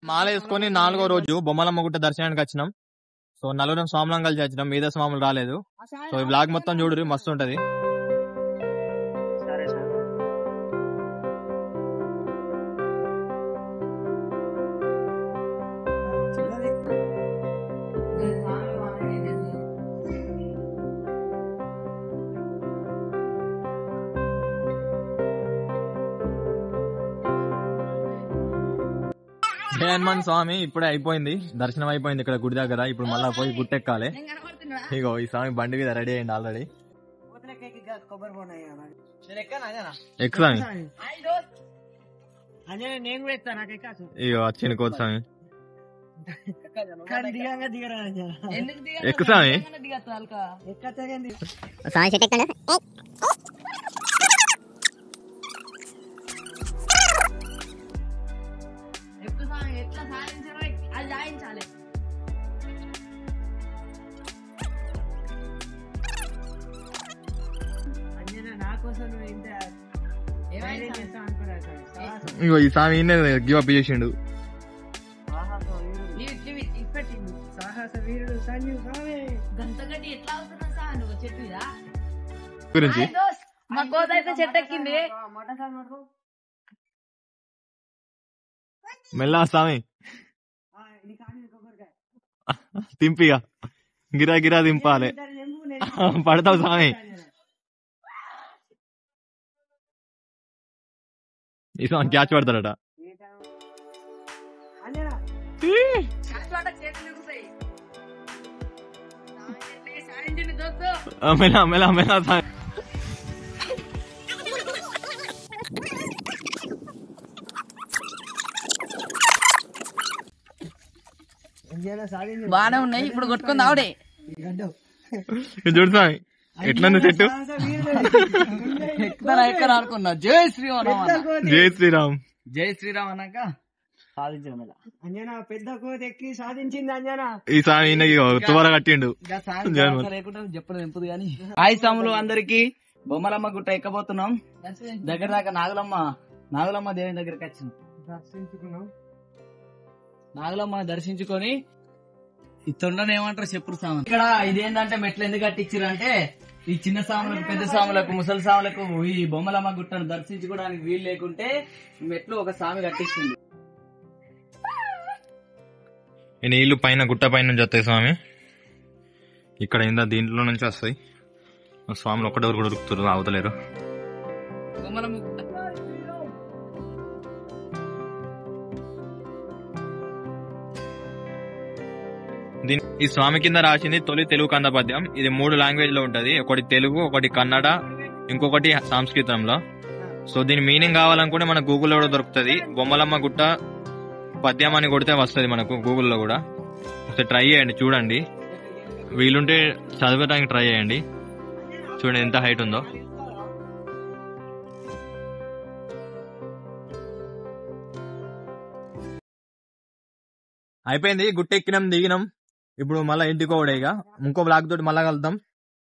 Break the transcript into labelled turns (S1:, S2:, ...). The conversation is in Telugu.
S1: మాల వేసుకొని 4వ రోజు బొమ్మలమ్మ గుట్ట దర్శనానికి వచ్చినాం. సో నలుగురం స్వాములం కలిసి వచ్చినాం, మీద స్వాములు రాలేదు. సో ఈ బ్లాగ్ మొత్తం చూడరు, మస్తు ఉంటది. హనుమాన్ స్వామి ఇప్పుడే అయిపోయింది, దర్శనం అయిపోయింది ఇక్కడ గుడి దగ్గర. ఇప్పుడు మళ్ళా పోయి గుట్టెక్కాలి. ఇగో ఈ స్వామి బండి మీద రెడీ అయ్యింది ఆల్రెడీ. ఇగో వచ్చింది కోతి స్వామి. ఎక్కు స్వామి. ఇగో ఈ స్వామి గివ్ అప్ చేసిండు. గురించి మెల్లా స్వామి తింపిగా గిరా గిరా దింపాలి. పడతావు స్వామి. ఈ స్వామి క్యాచ్ పడతాడట. మెలా మెలా మెలా స్వామి.
S2: బానే ఉన్నాయి, ఇప్పుడు కొట్టుకుంది ఆవిడే.
S1: చూడు స్వామి ఎట్లా చెట్టు.
S2: ఎక్కడ అనుకున్నా. జై శ్రీరామ్,
S1: జై శ్రీరామ్,
S2: జై శ్రీరామ్ అన్నాక సాధించడం.
S3: పెద్ద కోతి ఎక్కి సాధించింది అంజనా.
S1: ఈ స్వామి తువర కట్టిండు.
S2: లేకుండా చెప్పడం ఎంపుది కానీ. హాయ్ స్వాములు అందరికి. బొమ్మలమ్మ గుట్ట ఎక్కబోతున్నాం. దగ్గర దాకా నాగులమ్మ దేవుని దగ్గరికి వచ్చినాం. నాగులమ్మ దర్శించుకొని ఈ తొండను ఏమంటారు చెప్పుడు సామాన్. ఇక్కడ ఇదేంటంటే మెట్లు ఎందుకు కట్టించారు అంటే ఈ చిన్న సాములకు, పెద్ద సాములకు, ముసలి సాములకు ఈ బొమ్మలమ్మ గుట్టను దర్శించుకోవడానికి వీలు లేకుంటే మెట్లు ఒక స్వామి కట్టించింది.
S1: ఈ నీళ్లు పైన గుట్ట పైన నుంచి వస్తాయి స్వామి. ఇక్కడ ఇందా దీంట్లో నుంచి వస్తాయి. స్వాములు ఒక్కడెవరు కూడా ఉరుకుతారు, అవతలేరు.
S2: బొమ్మలమ్మ గుట్ట
S1: ఈ స్వామి కింద రాసింది తొలి తెలుగు కంద పద్యం. ఇది 3 లాంగ్వేజ్ లో ఉంటది. ఒకటి తెలుగు, ఒకటి కన్నడ, ఇంకొకటి సంస్కృతంలో. సో దీని మీనింగ్ కావాలనుకుంటే మన గూగుల్లో కూడా దొరుకుతుంది. బొమ్మలమ్మ గుట్ట పద్యం అని కొడితే వస్తుంది మనకు గూగుల్లో కూడా. ఒకసారి ట్రై చేయండి, చూడండి. వీలుంటే చదవడానికి ట్రై చేయండి. చూడండి ఎంత హైట్ ఉందో. అయిపోయింది, గుట్ట ఎక్కినాం, దిగినాం. ఇప్పుడు మళ్ళీ ఇంటికి కూడా. ఇక ఇంకో బ్లాగ్ తోటి మళ్ళా కలుద్దాం.